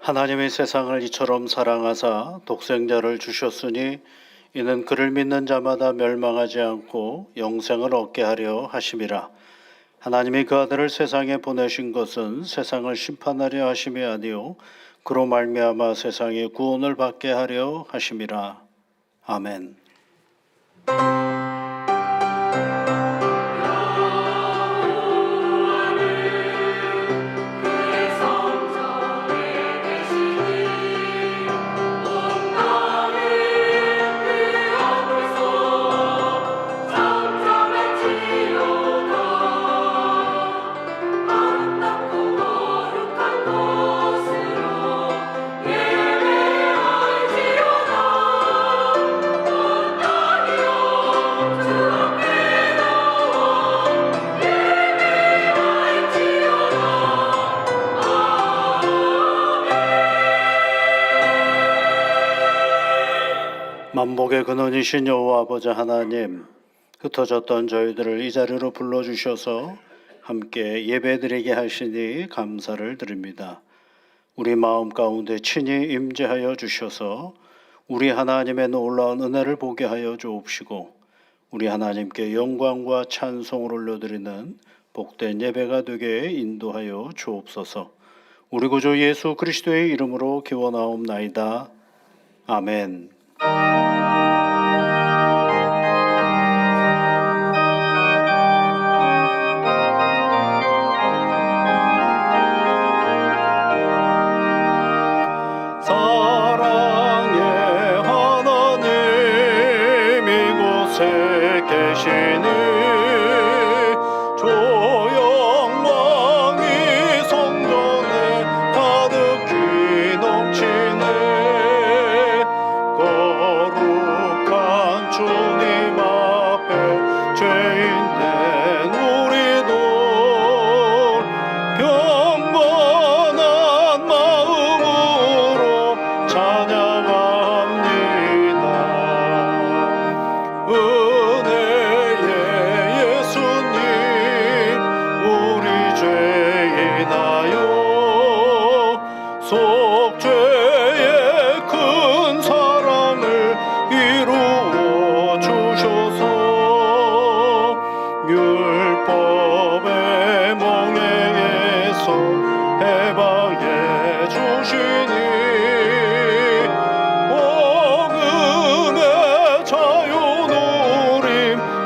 하나님이 세상을 이처럼 사랑하사 독생자를 주셨으니 이는 그를 믿는 자마다 멸망하지 않고 영생을 얻게 하려 하심이라. 하나님이 그 아들을 세상에 보내신 것은 세상을 심판하려 하심이 아니요 그로 말미암아 세상의 구원을 받게 하려 하심이라. 아멘. 만복의 근원이신 여호와 아버지 하나님, 흩어졌던 저희들을 이 자리로 불러주셔서 함께 예배드리게 하시니 감사를 드립니다. 우리 마음 가운데 친히 임재하여 주셔서 우리 하나님의 놀라운 은혜를 보게 하여 주옵시고 우리 하나님께 영광과 찬송을 올려드리는 복된 예배가 되게 인도하여 주옵소서. 우리 구주 예수 그리스도의 이름으로 기원하옵나이다. 아멘. 사랑의 하나님 이곳에 계시니 조영광이 성전에 가득히 넘치네. 거룩한 주님 앞에 죄인된 우리도 경건한 마음으로 찬양합니다. 은혜의 예수님 우리 죄인하여 속죄의 큰 사랑을 이루어 주셔서 율법의 멍에에서 해방해 주시니 복음의 자유 누림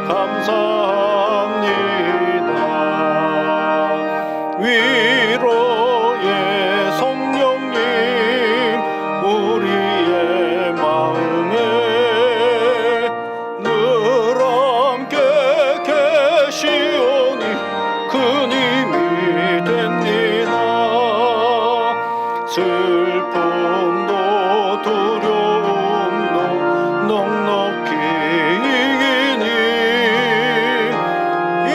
감사합니다. 위로의 성령님 우리의 마음에 늘 함께 계시오니 큰 힘이 됩니다. 슬픔도 두려움도 넉넉히 이기니 이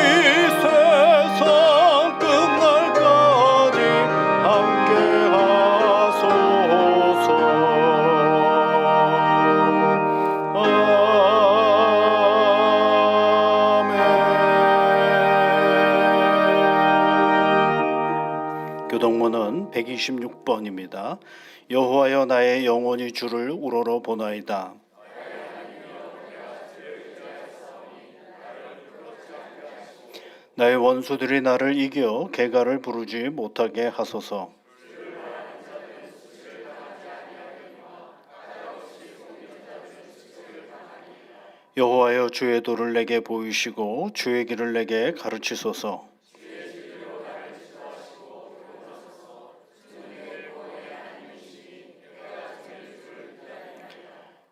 세상 끝날까지 함께 하소서. 아멘. 교동문은 126번입니다. 여호와여 나의 영혼이 주를 우러러 보나이다. 나의 원수들이 나를 이겨 개가를 부르지 못하게 하소서. 여호와여 주의 도를 내게 보이시고 주의 길을 내게 가르치소서.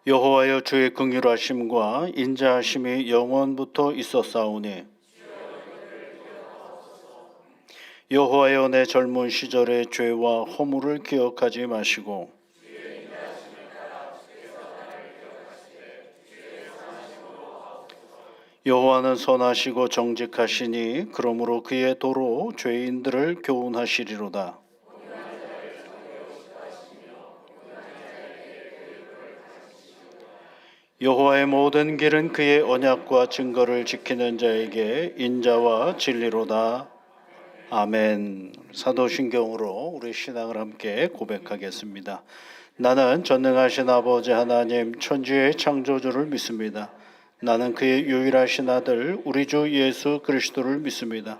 여호와여 주의 긍휼하심과 인자하심이 영원부터 있었사오니 여호와여 내 젊은 시절의 죄와 허물을 기억하지 마시고 여호와는 선하시고 정직하시니 그러므로 그의 도로 죄인들을 교훈하시리로다. 여호와의 모든 길은 그의 언약과 증거를 지키는 자에게 인자와 진리로다. 아멘. 사도신경으로 우리 신앙을 함께 고백하겠습니다. 나는 전능하신 아버지 하나님 천지의 창조주를 믿습니다. 나는 그의 유일하신 아들 우리 주 예수 그리스도를 믿습니다.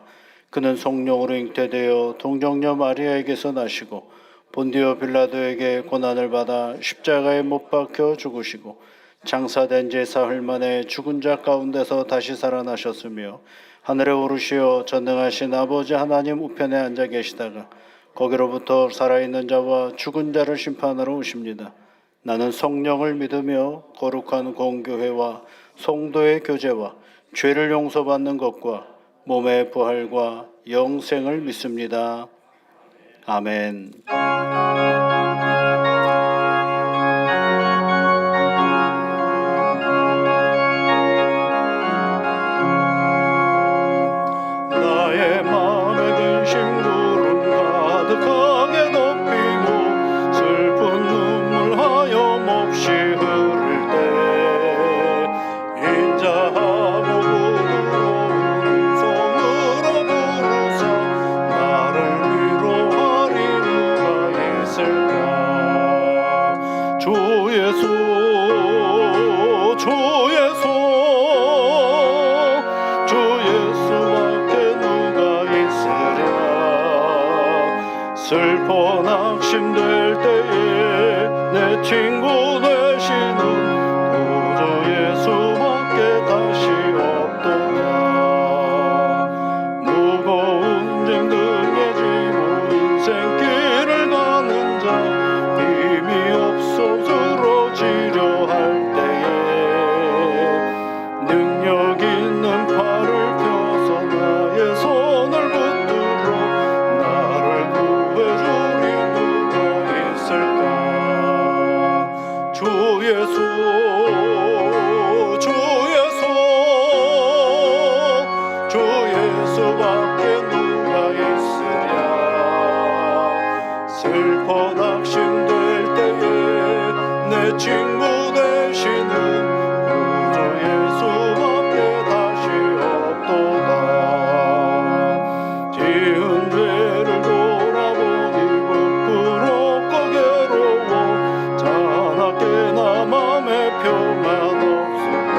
그는 성령으로 잉태되어 동정녀 마리아에게서 나시고 본디오 빌라도에게 고난을 받아 십자가에 못 박혀 죽으시고 장사된 지 사흘 만에 죽은 자 가운데서 다시 살아나셨으며 하늘에 오르시어 전능하신 아버지 하나님 우편에 앉아 계시다가 거기로부터 살아있는 자와 죽은 자를 심판하러 오십니다. 나는 성령을 믿으며 거룩한 공교회와 성도의 교제와 죄를 용서받는 것과 몸의 부활과 영생을 믿습니다. 아멘. 나의 마음의 근심구름 가득하게 덮이고 슬픈 눈물 하염없이 흐를 때 인자하고 부드러운 성으로 부르사 나를 위로하리 누가 있을까. 주 예수 주 예수 주 예수밖에 누가 있으랴. 슬퍼 낙심될 때에 내 친구 되시는 구주 예수밖에 다시 없도다. 무거운 짐등에 지고 인생길을 가는 자 힘이 없어 쓰러지려 할 때에 능력 있는 팔을 펴서 나의 손을 붙들어 나를 구해주리 누가 있을까. 주 예수 주 예수 주 예수밖에 누가 있으랴. 슬퍼 낙심될 때에 내 친구 되시는 구주 예수밖에 다시 없도다. 지은 죄를 돌아보니 부끄럽고 괴로워 자나깨 나 맘에 평안 없을 때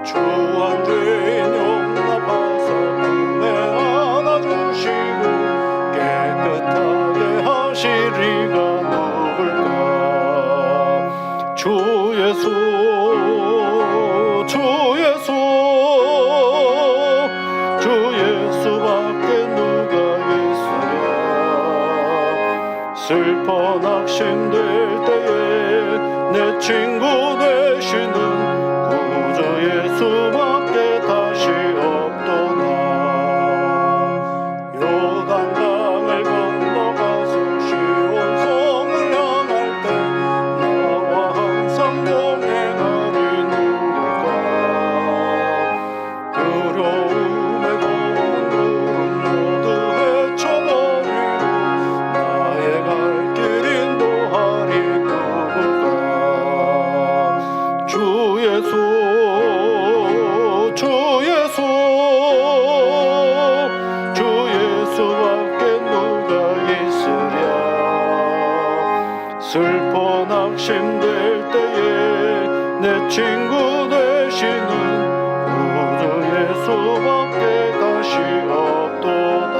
주한 죄인 용납하사 품에 안아주시고 깨끗하게 하시리가 누굴까. 주 예수 주 예수 주 예수밖에 누가 있으랴. 슬퍼 낙심될 때에 내 친구 되시는 구주 예수밖에 다시 없도다. 요단강을 건너가서 시온성을 향할 때 나와 항상 동행하리 누굴까. 두려움에 고는 구름 모두 헤쳐버리고 나의 갈 길 인도하리 누굴까. 주 예수 주 예수 주 예수밖에 누가 있으랴. 슬퍼 낙심될 때에 내 친구 되시는 구주 예수밖에 다시 없도다.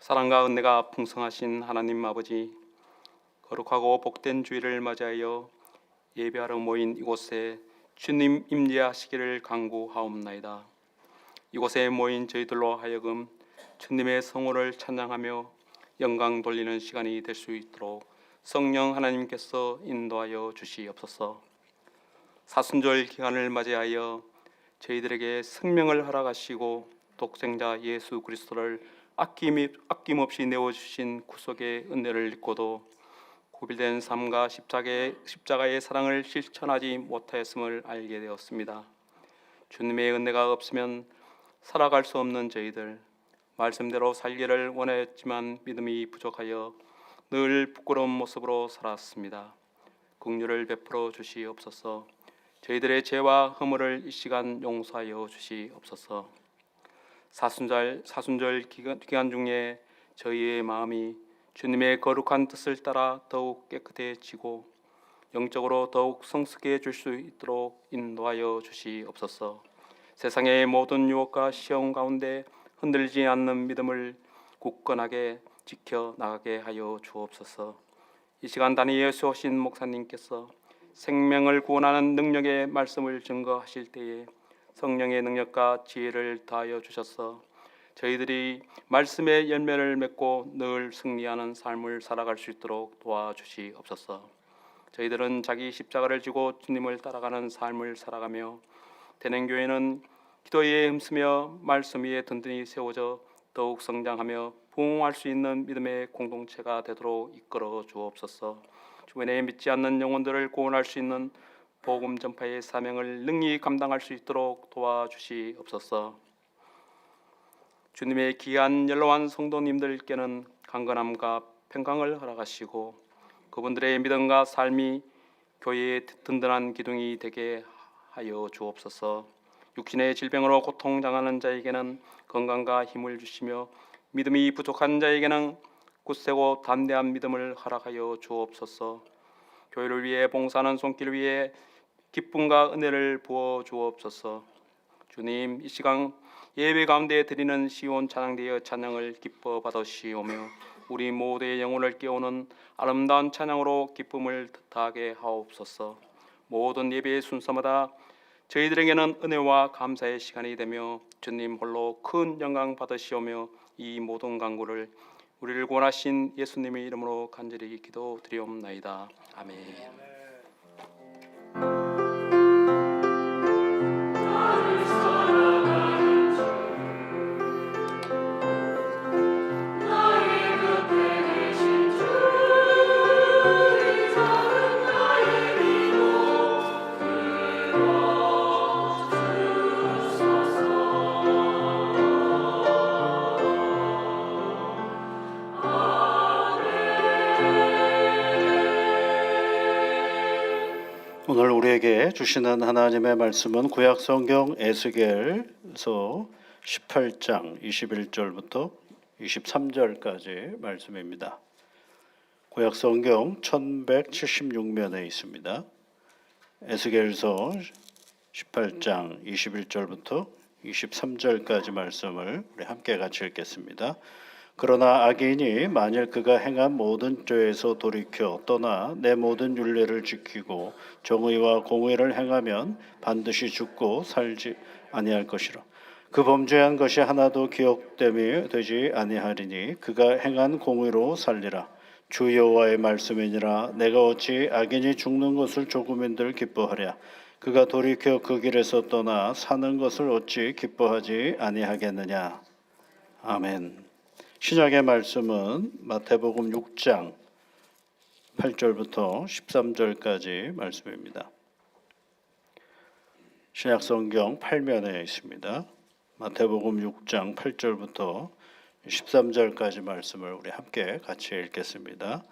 사랑과 은혜가 풍성하신 하나님 아버지, 거룩하고 복된 주일을 맞이하여 예배하러 모인 이곳에 주님 임재하시기를 간구하옵나이다. 이곳에 모인 저희들로 하여금 주님의 성호를 찬양하며 영광 돌리는 시간이 될 수 있도록 성령 하나님께서 인도하여 주시옵소서. 사순절 기간을 맞이하여 저희들에게 생명을 허락하시고 독생자 예수 그리스도를 아낌없이 내어주신 구속의 은혜를 잊고도 고빌된 삶과 십자가의 사랑을 실천하지 못하였음을 알게 되었습니다. 주님의 은혜가 없으면 살아갈 수 없는 저희들, 말씀대로 살기를 원했지만 믿음이 부족하여 늘 부끄러운 모습으로 살았습니다. 긍휼을 베풀어 주시옵소서. 저희들의 죄와 허물을 이 시간 용서하여 주시옵소서. 사순절 기간 중에 저희의 마음이 주님의 거룩한 뜻을 따라 더욱 깨끗해지고 영적으로 더욱 성숙해질 수 있도록 인도하여 주시옵소서. 세상의 모든 유혹과 시험 가운데 흔들리지 않는 믿음을 굳건하게 지켜 나가게 하여 주옵소서. 이 시간 단위에 수호신 목사님께서 생명을 구원하는 능력의 말씀을 증거하실 때에 성령의 능력과 지혜를 더하여 주셔서 저희들이 말씀의 열매를 맺고 늘 승리하는 삶을 살아갈 수 있도록 도와주시옵소서. 저희들은 자기 십자가를 지고 주님을 따라가는 삶을 살아가며 대능교회는 기도에 힘쓰며 말씀 위에 든든히 세워져 더욱 성장하며 부흥할 수 있는 믿음의 공동체가 되도록 이끌어 주옵소서. 주변에 믿지 않는 영혼들을 구원할 수 있는 복음 전파의 사명을 능히 감당할 수 있도록 도와주시옵소서. 주님의 귀한 연로한 성도님들께는 강건함과 평강을 허락하시고 그분들의 믿음과 삶이 교회의 든든한 기둥이 되게 하여 주옵소서. 육신의 질병으로 고통당하는 자에게는 건강과 힘을 주시며 믿음이 부족한 자에게는 굳세고 담대한 믿음을 허락하여 주옵소서. 교회를 위해 봉사하는 손길 위에 기쁨과 은혜를 부어 주옵소서. 주님, 이 시간 예배 가운데 드리는 시온 찬양대의 찬양을 기뻐 받으시오며 우리 모두의 영혼을 깨우는 아름다운 찬양으로 기쁨을 더하게 하옵소서. 모든 예배의 순서마다 저희들에게는 은혜와 감사의 시간이 되며 주님 홀로 큰 영광 받으시오며 이 모든 간구를 우리를 구원하신 예수님의 이름으로 간절히 기도드리옵나이다. 아멘. 오늘 우리에게 주시는 하나님의 말씀은 구약성경 에스겔서 18장 21절부터 23절까지 말씀입니다. 구약성경 1176면에 있습니다. 에스겔서 18장 21절부터 23절까지 말씀을 우리 함께 같이 읽겠습니다. 그러나 악인이 만일 그가 행한 모든 죄에서 돌이켜 떠나 내 모든 율례를 지키고 정의와 공의를 행하면 반드시 죽고 살지 아니할 것이라. 그 범죄한 것이 하나도 기억됨이 되지 아니하리니 그가 행한 공의로 살리라. 주 여호와의 말씀이니라. 내가 어찌 악인이 죽는 것을 조금인들 기뻐하랴. 그가 돌이켜 그 길에서 떠나 사는 것을 어찌 기뻐하지 아니하겠느냐. 아멘. 신약의 말씀은 마태복음 6장 8절부터 13절까지 말씀입니다. 신약성경 8면에 있습니다. 마태복음 6장 8절부터 13절까지 말씀을 우리 함께 같이 읽겠습니다.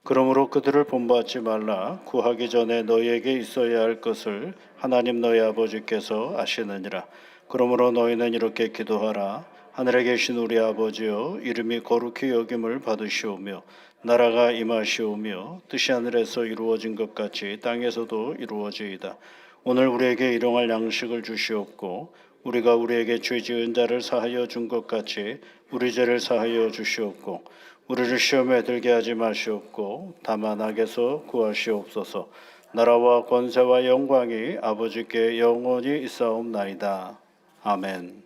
그러므로 그들을 본받지 말라. 구하기 전에 너희에게 있어야 할 것을 하나님 너희 아버지께서 아시느니라. 그러므로 너희는 이렇게 기도하라. 하늘에 계신 우리 아버지여, 이름이 거룩히 여김을 받으시오며 나라가 임하시오며 뜻이 하늘에서 이루어진 것 같이 땅에서도 이루어지이다. 오늘 우리에게 일용할 양식을 주시옵고 우리가 우리에게 죄 지은 자를 사하여 준 것 같이 우리 죄를 사하여 주시옵고 우리를 시험에 들게 하지 마시옵고 다만 악에서 구하시옵소서. 나라와 권세와 영광이 아버지께 영원히 있사옵나이다. 아멘.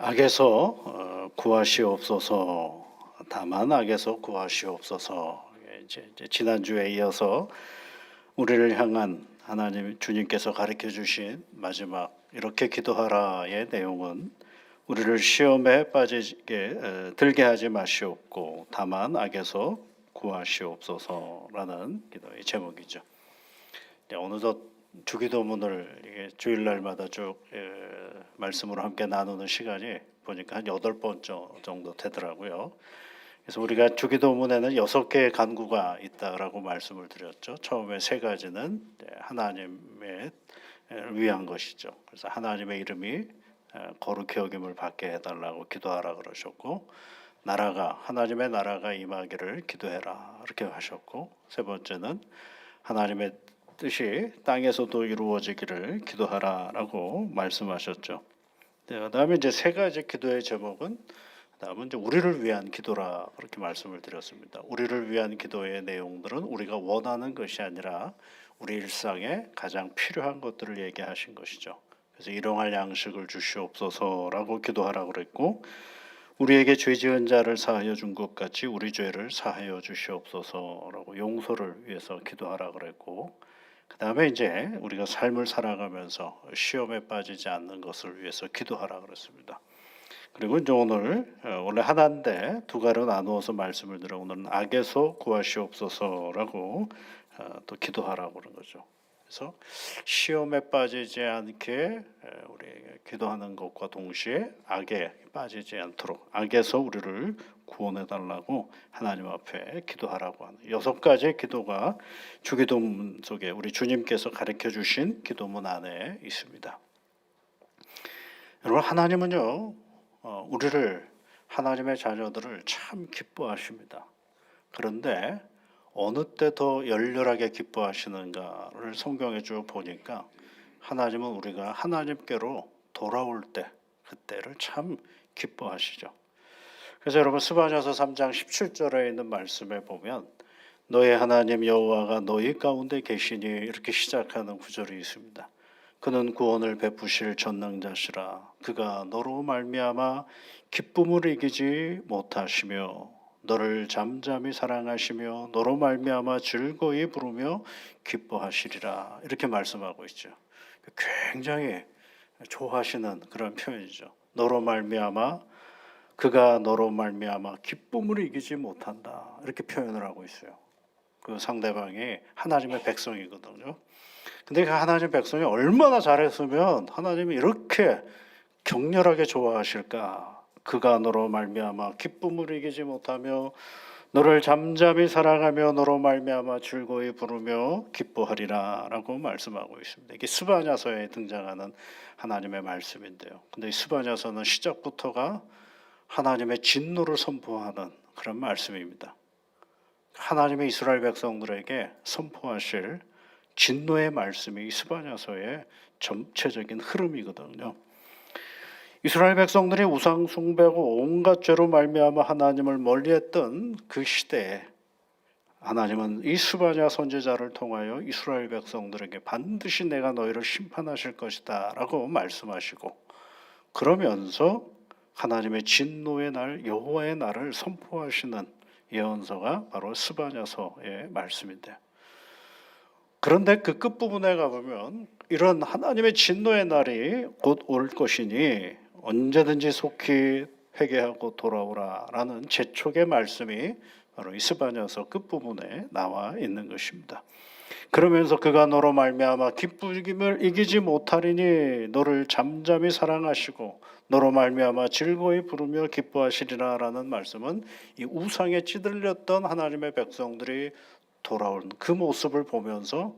악에서 구하시옵소서. 다만 악에서 구하시옵소서. 이제 지난주에 이어서 우리를 향한 하나님 주님께서 가르쳐 주신 마지막 이렇게 기도하라의 내용은 우리를 시험에 빠지게 들게 하지 마시옵고 다만 악에서 구하시옵소서라는 기도의 제목이죠. 어느덧 주기도문을 이게 주일날마다 쭉 말씀으로 함께 나누는 시간이 보니까 한 8번 정도 되더라고요. 그래서 우리가 주기도문에는 6개의 간구가 있다라고 말씀을 드렸죠. 처음에 3가지는 하나님의 위한 것이죠. 그래서 하나님의 이름이 거룩히 여김을 받게 해달라고 기도하라 그러셨고, 하나님의 나라가 임하기를 기도해라 이렇게 하셨고, 3번째는 하나님의 뜻이 땅에서도 이루어지기를 기도하라라고 말씀하셨죠. 그다음에 이제 3가지 기도의 제목은 그다음은 이제 우리를 위한 기도라 그렇게 말씀을 드렸습니다. 우리를 위한 기도의 내용들은 우리가 원하는 것이 아니라 우리 일상에 가장 필요한 것들을 얘기하신 것이죠. 그래서 일용할 양식을 주시옵소서라고 기도하라고 그랬고, 우리에게 죄 지은 자를 사하여 준 것 같이 우리 죄를 사하여 주시옵소서라고 용서를 위해서 기도하라고 그랬고, 그다음에 이제 우리가 삶을 살아가면서 시험에 빠지지 않는 것을 위해서 기도하라 그랬습니다. 그리고 이제 오늘 원래 하나인데 2가지로 나누어서 말씀을 드려 오늘은 악에서 구하시옵소서라고 또 기도하라고 그런 거죠. 그래서 시험에 빠지지 않게 우리에게 기도하는 것과 동시에 악에 빠지지 않도록 악에서 우리를 구원해 달라고 하나님 앞에 기도하라고 하는 6가지 기도가 주기도문 속에 우리 주님께서 가르쳐 주신 기도문 안에 있습니다. 여러분, 하나님은요 우리를 하나님의 자녀들을 참 기뻐하십니다. 그런데 어느 때 더 열렬하게 기뻐하시는가를 성경에 쭉 보니까 하나님은 우리가 하나님께로 돌아올 때 그때를 참 기뻐하시죠. 그래서 여러분 스바냐서 3장 17절에 있는 말씀에 보면 너의 하나님 여호와가 너희 가운데 계시니 이렇게 시작하는 구절이 있습니다. 그는 구원을 베푸실 전능자시라. 그가 너로 말미암아 기쁨을 이기지 못하시며 너를 잠잠히 사랑하시며 너로 말미암아 즐거이 부르며 기뻐하시리라. 이렇게 말씀하고 있죠. 굉장히 좋아하시는 그런 표현이죠. 그가 너로 말미암아 기쁨을 이기지 못한다. 이렇게 표현을 하고 있어요. 그 상대방이 하나님의 백성이거든요. 근데 그 하나님 백성이 얼마나 잘했으면 하나님이 이렇게 격렬하게 좋아하실까? 그가 너로 말미암아 기쁨을 이기지 못하며 너를 잠잠히 사랑하며 너로 말미암아 즐거이 부르며 기뻐하리라라고 말씀하고 있습니다. 이게 스바냐서에 등장하는 하나님의 말씀인데요. 근데 이 스바냐서는 시작부터가 하나님의 진노를 선포하는 그런 말씀입니다. 하나님의 이스라엘 백성들에게 선포하실 진노의 말씀이 이 스바냐서의 전체적인 흐름이거든요. 이스라엘 백성들이 우상 숭배하고 온갖 죄로 말미암아 하나님을 멀리했던 그 시대에 하나님은 이 스바냐 선지자를 통하여 이스라엘 백성들에게 반드시 내가 너희를 심판하실 것이다 라고 말씀하시고, 그러면서 하나님의 진노의 날 여호와의 날을 선포하시는 예언서가 바로 스바냐서의 말씀인데, 그런데 그 끝부분에 가보면 이런 하나님의 진노의 날이 곧 올 것이니 언제든지 속히 회개하고 돌아오라라는 재촉의 말씀이 바로 이 스바냐서 끝부분에 나와 있는 것입니다. 그러면서 그가 너로 말미암아 기쁨을 이기지 못하리니 너를 잠잠히 사랑하시고 너로 말미암아 즐거이 부르며 기뻐하시리라라는 말씀은 이 우상에 찌들렸던 하나님의 백성들이 돌아오는 그 모습을 보면서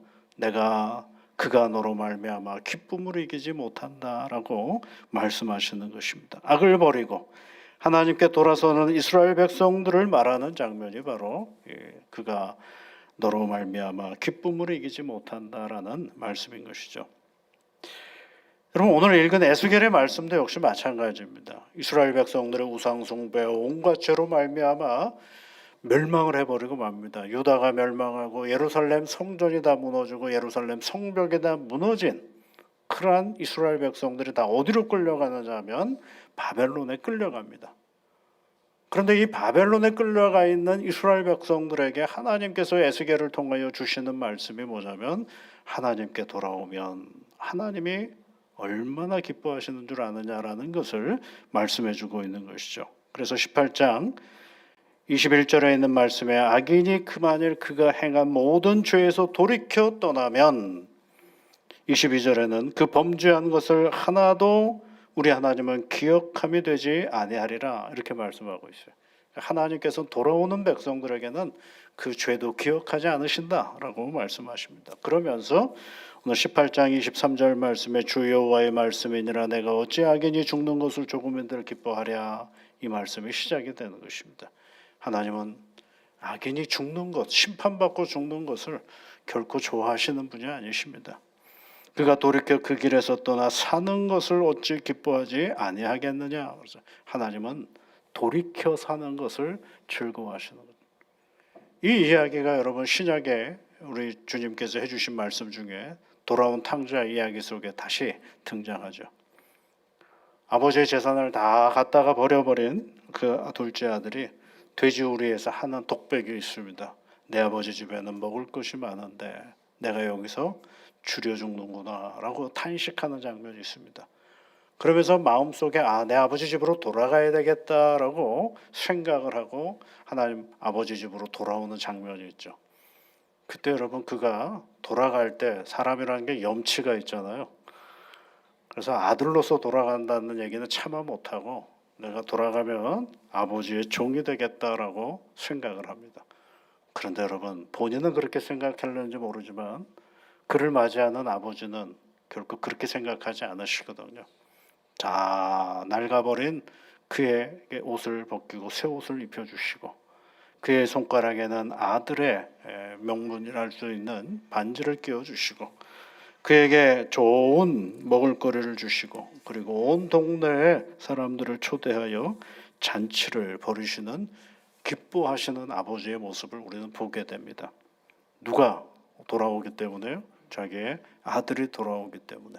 그가 너로 말미암아 기쁨을 이기지 못한다라고 말씀하시는 것입니다. 악을 버리고 하나님께 돌아서는 이스라엘 백성들을 말하는 장면이 바로 그가 너로 말미암아 기쁨을 이기지 못한다라는 말씀인 것이죠. 여러분, 오늘 읽은 에스겔의 말씀도 역시 마찬가지입니다. 이스라엘 백성들의 우상 숭배 온갖 죄로 말미암아 멸망을 해버리고 맙니다. 유다가 멸망하고 예루살렘 성전이 다 무너지고 예루살렘 성벽이 다 무너진 너클한 이스라엘 백성들이 다 어디로 끌려가느냐 하면 바벨론에 끌려갑니다. 그런데 이 바벨론에 끌려가 있는 이스라엘 백성들에게 하나님께서 에스겔을 통하여 주시는 말씀이 뭐냐면 하나님께 돌아오면 하나님이 얼마나 기뻐하시는 줄 아느냐라는 것을 말씀해 주고 있는 것이죠. 그래서 18장 21절에 있는 말씀에 악인이 그만일 그가 행한 모든 죄에서 돌이켜 떠나면 22절에는 그 범죄한 것을 하나도 우리 하나님은 기억함이 되지 아니하리라 이렇게 말씀하고 있어요. 하나님께서 돌아오는 백성들에게는 그 죄도 기억하지 않으신다라고 말씀하십니다. 그러면서 오늘 18장 23절 말씀에 주 여호와의 말씀이니라 내가 어찌 악인이 죽는 것을 조금인들 기뻐하랴 이 말씀이 시작이 되는 것입니다. 하나님은 악인이 죽는 것, 심판받고 죽는 것을 결코 좋아하시는 분이 아니십니다. 그가 돌이켜 그 길에서 떠나 사는 것을 어찌 기뻐하지 아니하겠느냐. 그래서 하나님은 돌이켜 사는 것을 즐거워하시는 것. 이 이야기가 여러분 신약에 우리 주님께서 해주신 말씀 중에 돌아온 탕자 이야기 속에 다시 등장하죠. 아버지의 재산을 다 갖다가 버려버린 그 둘째 아들이 돼지우리에서 하는 독백이 있습니다. 내 아버지 집에는 먹을 것이 많은데 내가 여기서 줄여 죽는구나 라고 탄식하는 장면이 있습니다. 그러면서 마음속에 내 아버지 집으로 돌아가야 되겠다라고 생각을 하고 하나님 아버지 집으로 돌아오는 장면이 있죠. 그때 여러분 그가 돌아갈 때 사람이라는 게 염치가 있잖아요. 그래서 아들로서 돌아간다는 얘기는 차마 못하고 내가 돌아가면 아버지의 종이 되겠다라고 생각을 합니다. 그런데 여러분 본인은 그렇게 생각했는지 모르지만 그를 맞이하는 아버지는 결국 그렇게 생각하지 않으시거든요. 다 낡아버린 그에게 옷을 벗기고 새 옷을 입혀주시고 그의 손가락에는 아들의 명분이랄 수 있는 반지를 끼워주시고 그에게 좋은 먹을거리를 주시고 그리고 온 동네의 사람들을 초대하여 잔치를 벌이시는 기뻐하시는 아버지의 모습을 우리는 보게 됩니다. 누가 돌아오기 때문에요? 자기의 아들이 돌아오기 때문에.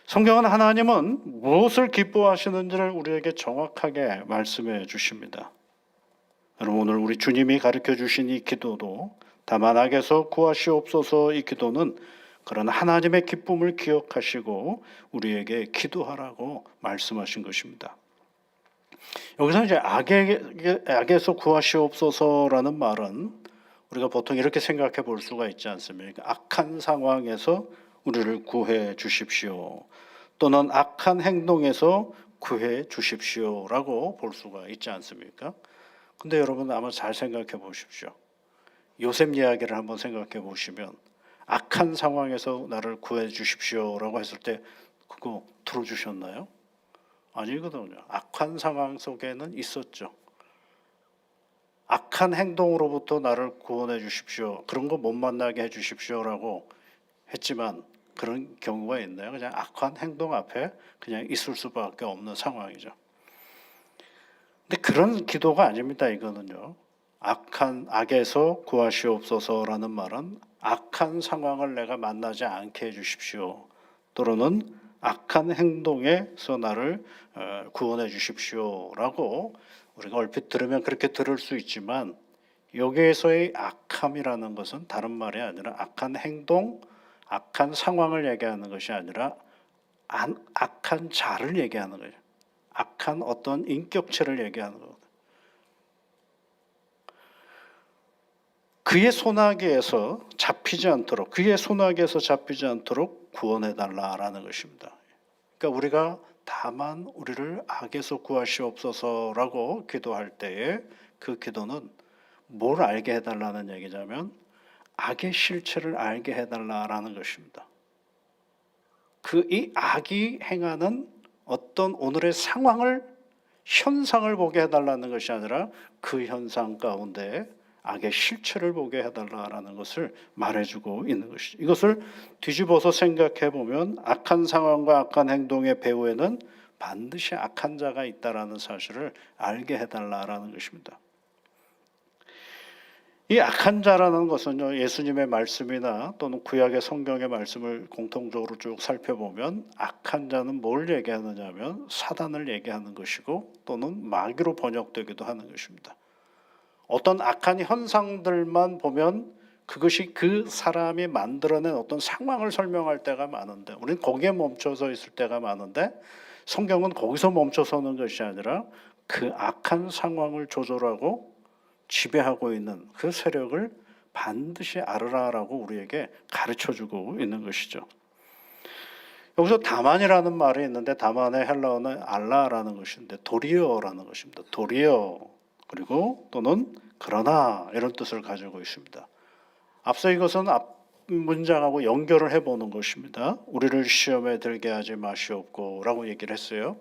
성경은 하나님은 무엇을 기뻐하시는지를 우리에게 정확하게 말씀해 주십니다. 여러분 오늘 우리 주님이 가르쳐 주신 이 기도도 다만 악에서 구하시옵소서 이 기도는 그런 하나님의 기쁨을 기억하시고 우리에게 기도하라고 말씀하신 것입니다. 여기서 이제 악에서 구하시옵소서라는 말은 우리가 보통 이렇게 생각해 볼 수가 있지 않습니까? 악한 상황에서 우리를 구해 주십시오. 또는 악한 행동에서 구해 주십시오라고 볼 수가 있지 않습니까? 근데 여러분 아마 잘 생각해 보십시오. 요셉 이야기를 한번 생각해 보시면 악한 상황에서 나를 구해 주십시오라고 했을 때 그거 들어주셨나요? 아니거든요. 악한 상황 속에는 있었죠. 악한 행동으로부터 나를 구원해 주십시오. 그런 거 못 만나게 해 주십시오라고 했지만 그런 경우가 있나요? 그냥 악한 행동 앞에 그냥 있을 수밖에 없는 상황이죠. 근데 그런 기도가 아닙니다. 이거는요. 악에서 구하시옵소서라는 말은 악한 상황을 내가 만나지 않게 해주십시오. 또는 악한 행동에서 나를 구원해 주십시오라고 우리가 얼핏 들으면 그렇게 들을 수 있지만 여기에서의 악함이라는 것은 다른 말이 아니라 악한 행동, 악한 상황을 얘기하는 것이 아니라 악한 자를 얘기하는 거예요. 악한 어떤 인격체를 얘기하는 거예요. 그의 소나기에서 잡히지 않도록 구원해 달라라는 것입니다. 그러니까 우리가 다만 우리를 악에서 구하시옵소서라고 기도할 때에 그 기도는 뭘 알게 해달라는 얘기냐면 악의 실체를 알게 해달라라는 것입니다. 이 악이 행하는 어떤 오늘의 현상을 보게 해달라는 것이 아니라 그 현상 가운데 악의 실체를 보게 해달라라는 것을 말해주고 있는 것이죠. 이것을 뒤집어서 생각해 보면 악한 상황과 악한 행동의 배후에는 반드시 악한 자가 있다라는 사실을 알게 해달라라는 것입니다. 이 악한 자라는 것은요, 예수님의 말씀이나 또는 구약의 성경의 말씀을 공통적으로 쭉 살펴보면 악한 자는 뭘 얘기하느냐면 사단을 얘기하는 것이고 또는 마귀로 번역되기도 하는 것입니다. 어떤 악한 현상들만 보면 그것이 그 사람이 만들어낸 어떤 상황을 설명할 때가 많은데, 우리는 거기에 멈춰서 있을 때가 많은데, 성경은 거기서 멈춰서는 것이 아니라 그 악한 상황을 조절하고 지배하고 있는 그 세력을 반드시 알아라라고 우리에게 가르쳐주고 있는 것이죠. 여기서 다만이라는 말이 있는데, 다만의 헬라어는 알라라는 것인데 도리어라는 것입니다. 도리어, 그리고 또는 그러나, 이런 뜻을 가지고 있습니다. 앞서 이것은 앞 문장하고 연결을 해보는 것입니다. 우리를 시험에 들게 하지 마시옵고 라고 얘기를 했어요.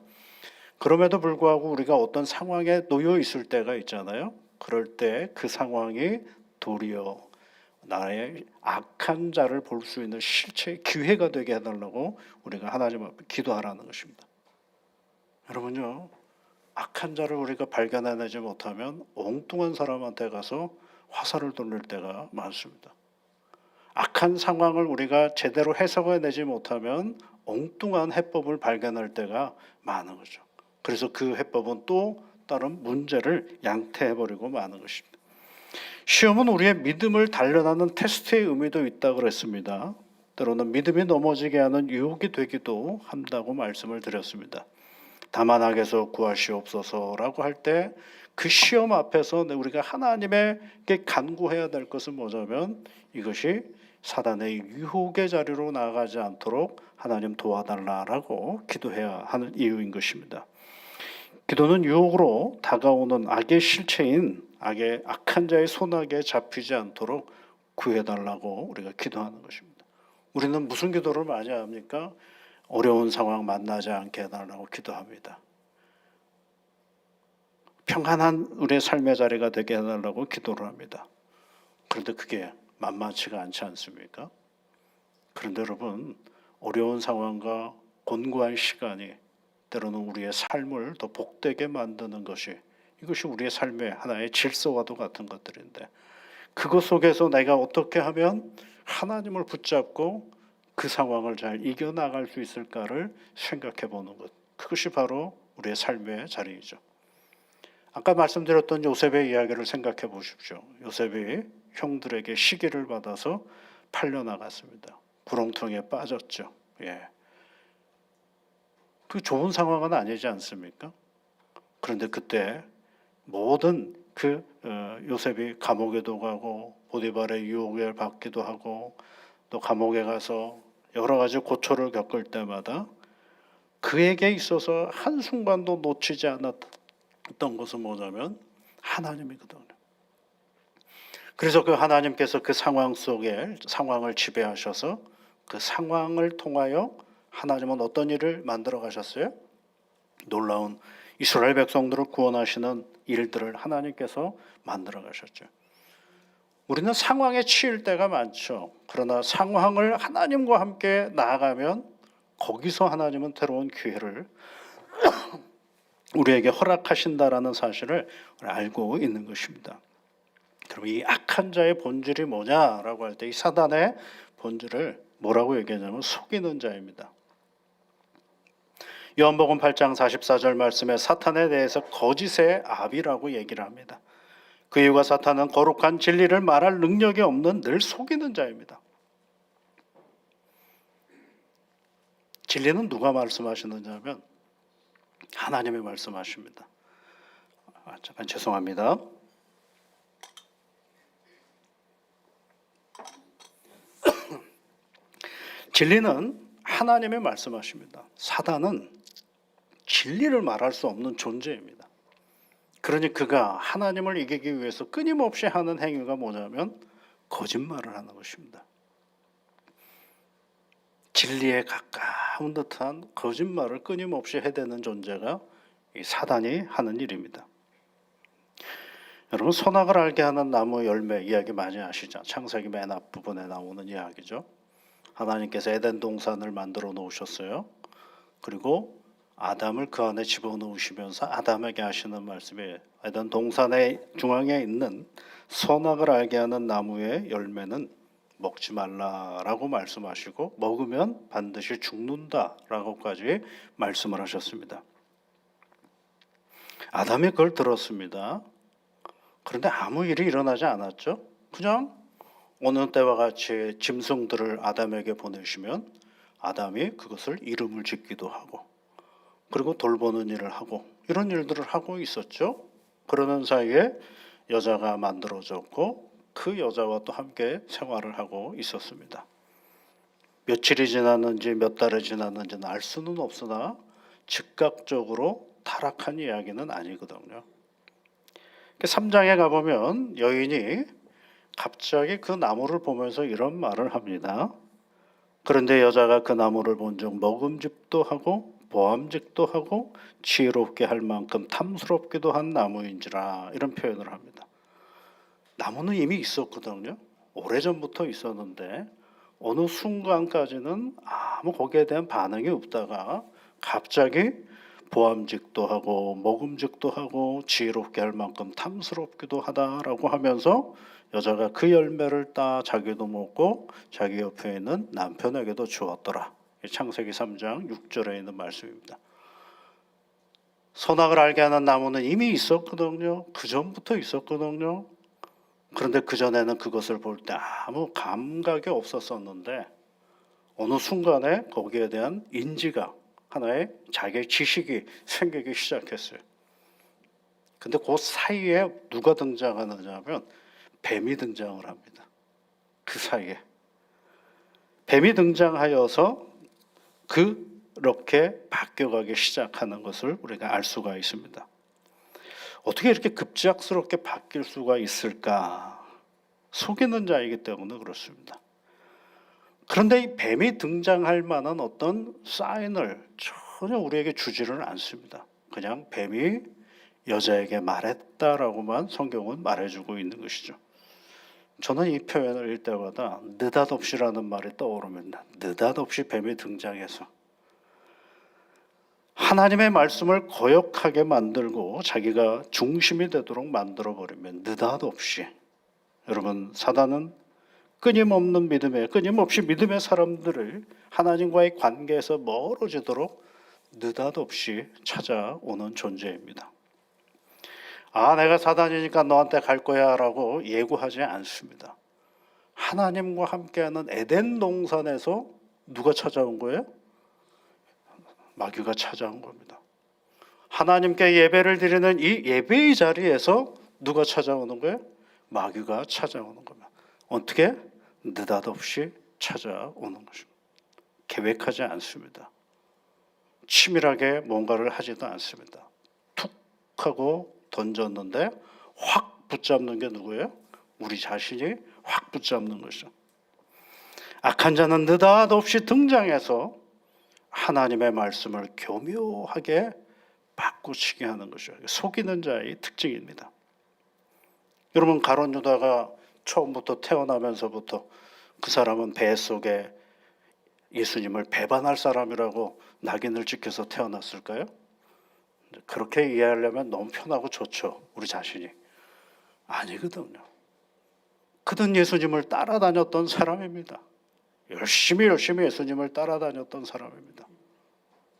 그럼에도 불구하고 우리가 어떤 상황에 놓여 있을 때가 있잖아요. 그럴 때 그 상황이 도리어 나의 악한 자를 볼 수 있는 실체의 기회가 되게 해달라고 우리가 하나님 앞에 기도하라는 것입니다. 여러분요, 악한 자를 우리가 발견해내지 못하면 엉뚱한 사람한테 가서 화살을 돌릴 때가 많습니다. 악한 상황을 우리가 제대로 해석해내지 못하면 엉뚱한 해법을 발견할 때가 많은 거죠. 그래서 그 해법은 또 다른 문제를 양태해버리고 마는 것입니다. 시험은 우리의 믿음을 단련하는 테스트의 의미도 있다고 그랬습니다. 때로는 믿음이 넘어지게 하는 유혹이 되기도 한다고 말씀을 드렸습니다. 다만 악에서 구하시옵소서라고 할 때 그 시험 앞에서 우리가 하나님에게 간구해야 될 것은 뭐냐면 이것이 사단의 유혹의 자리로 나아가지 않도록 하나님 도와달라라고 기도해야 하는 이유인 것입니다. 기도는 유혹으로 다가오는 악의 실체인 악의 악한 자의 손아귀에 잡히지 않도록 구해달라고 우리가 기도하는 것입니다. 우리는 무슨 기도를 많이 합니까? 어려운 상황 만나지 않게 해달라고 기도합니다. 평안한 우리의 삶의 자리가 되게 해달라고 기도를 합니다. 그런데 그게 만만치가 않지 않습니까? 그런데 여러분, 어려운 상황과 곤고한 시간이 때로는 우리의 삶을 더 복되게 만드는 것이, 이것이 우리의 삶의 하나의 질서와도 같은 것들인데, 그것 속에서 내가 어떻게 하면 하나님을 붙잡고 그 상황을 잘 이겨나갈 수 있을까를 생각해 보는 것, 그것이 바로 우리의 삶의 자리이죠. 아까 말씀드렸던 요셉의 이야기를 생각해 보십시오. 요셉이 형들에게 시기를 받아서 팔려나갔습니다. 구렁텅이에 빠졌죠. 그 좋은 상황은 아니지 않습니까? 그런데 그때 모든 요셉이 감옥에도 가고 보디발의 유혹을 받기도 하고 또 감옥에 가서 여러 가지 고초를 겪을 때마다 그에게 있어서 한순간도 놓치지 않았던 것은 뭐냐면 하나님이거든요. 그래서 그 하나님께서 그 상황 속에 상황을 지배하셔서 그 상황을 통하여 하나님은 어떤 일을 만들어 가셨어요? 놀라운 이스라엘 백성들을 구원하시는 일들을 하나님께서 만들어 가셨죠. 우리는 상황에 치일 때가 많죠. 그러나 상황을 하나님과 함께 나아가면 거기서 하나님은 새로운 기회를 우리에게 허락하신다라는 사실을 알고 있는 것입니다. 그럼 이 악한 자의 본질이 뭐냐라고 할 때 이 사단의 본질을 뭐라고 얘기하냐면 속이는 자입니다. 요한복음 8장 44절 말씀에 사탄에 대해서 거짓의 아비라고 얘기를 합니다. 그 이유가 사탄은 거룩한 진리를 말할 능력이 없는 늘 속이는 자입니다. 진리는 누가 말씀하시느냐 하면 하나님이 말씀하십니다. 잠깐 죄송합니다. 진리는 하나님이 말씀하십니다. 사단은 진리를 말할 수 없는 존재입니다. 그러니 그가 하나님을 이기기 위해서 끊임없이 하는 행위가 뭐냐면 거짓말을 하는 것입니다. 진리에 가까운 듯한 거짓말을 끊임없이 해대는 존재가 이 사단이 하는 일입니다. 여러분, 선악을 알게 하는 나무 열매 이야기 많이 아시죠? 창세기 맨 앞부분에 나오는 이야기죠. 하나님께서 에덴 동산을 만들어 놓으셨어요. 그리고 아담을 그 안에 집어넣으시면서 아담에게 하시는 말씀이 하여튼 동산의 중앙에 있는 선악을 알게 하는 나무의 열매는 먹지 말라라고 말씀하시고 먹으면 반드시 죽는다라고까지 말씀을 하셨습니다. 아담이 그걸 들었습니다. 그런데 아무 일이 일어나지 않았죠. 그냥 어느 때와 같이 짐승들을 아담에게 보내시면 아담이 그것을 이름을 짓기도 하고 그리고 돌보는 일을 하고 이런 일들을 하고 있었죠. 그러는 사이에 여자가 만들어졌고 그 여자와 또 함께 생활을 하고 있었습니다. 며칠이 지났는지 몇 달이 지났는지는 알 수는 없으나 즉각적으로 타락한 이야기는 아니거든요. 3장에 가보면 여인이 갑자기 그 나무를 보면서 이런 말을 합니다. 그런데 여자가 그 나무를 본즉 먹음직도 하고 보암직도 하고 지혜롭게 할 만큼 탐스럽기도 한 나무인지라 이런 표현을 합니다. 나무는 이미 있었거든요. 오래전부터 있었는데 어느 순간까지는 아무 거기에 대한 반응이 없다가 갑자기 보암직도 하고 먹음직도 하고 지혜롭게 할 만큼 탐스럽기도 하다라고 하면서 여자가 그 열매를 따 자기도 먹고 자기 옆에 있는 남편에게도 주었더라. 창세기 3장 6절에 있는 말씀입니다. 선악을 알게 하는 나무는 이미 있었거든요. 그 전부터 있었거든요. 그런데 그 전에는 그것을 볼 때 아무 감각이 없었었는데 어느 순간에 거기에 대한 인지가 하나의 자기의 지식이 생기기 시작했어요. 근데 그 사이에 누가 등장하느냐면 뱀이 등장을 합니다. 그 사이에 뱀이 등장하여서 그렇게 바뀌어가기 시작하는 것을 우리가 알 수가 있습니다. 어떻게 이렇게 급작스럽게 바뀔 수가 있을까? 속이는 자이기 때문에 그렇습니다. 그런데 이 뱀이 등장할 만한 어떤 사인을 전혀 우리에게 주지를 않습니다. 그냥 뱀이 여자에게 말했다라고만 성경은 말해주고 있는 것이죠. 저는 이 표현을 읽을 때마다 느닷없이라는 말이 떠오릅니다. 느닷없이 뱀이 등장해서 하나님의 말씀을 거역하게 만들고 자기가 중심이 되도록 만들어버리면 느닷없이 여러분 사단은 끊임없이 믿음의 사람들을 하나님과의 관계에서 멀어지도록 느닷없이 찾아오는 존재입니다. 내가 사단이니까 너한테 갈 거야 라고 예고하지 않습니다. 하나님과 함께하는 에덴 동산에서 누가 찾아온 거예요? 마귀가 찾아온 겁니다. 하나님께 예배를 드리는 이 예배의 자리에서 누가 찾아오는 거예요? 마귀가 찾아오는 겁니다. 어떻게? 느닷없이 찾아오는 것입니다. 계획하지 않습니다. 치밀하게 뭔가를 하지도 않습니다. 툭 하고 던졌는데 확 붙잡는 게 누구예요? 우리 자신이 확 붙잡는 것이죠. 악한 자는 느닷없이 등장해서 하나님의 말씀을 교묘하게 바꾸치게 하는 것이죠. 속이는 자의 특징입니다. 여러분 가룟 유다가 처음부터 태어나면서부터 그 사람은 배 속에 예수님을 배반할 사람이라고 낙인을 찍혀서 태어났을까요? 그렇게 이해하려면 너무 편하고 좋죠. 우리 자신이. 아니거든요. 그는 예수님을 따라다녔던 사람입니다. 열심히 예수님을 따라다녔던 사람입니다.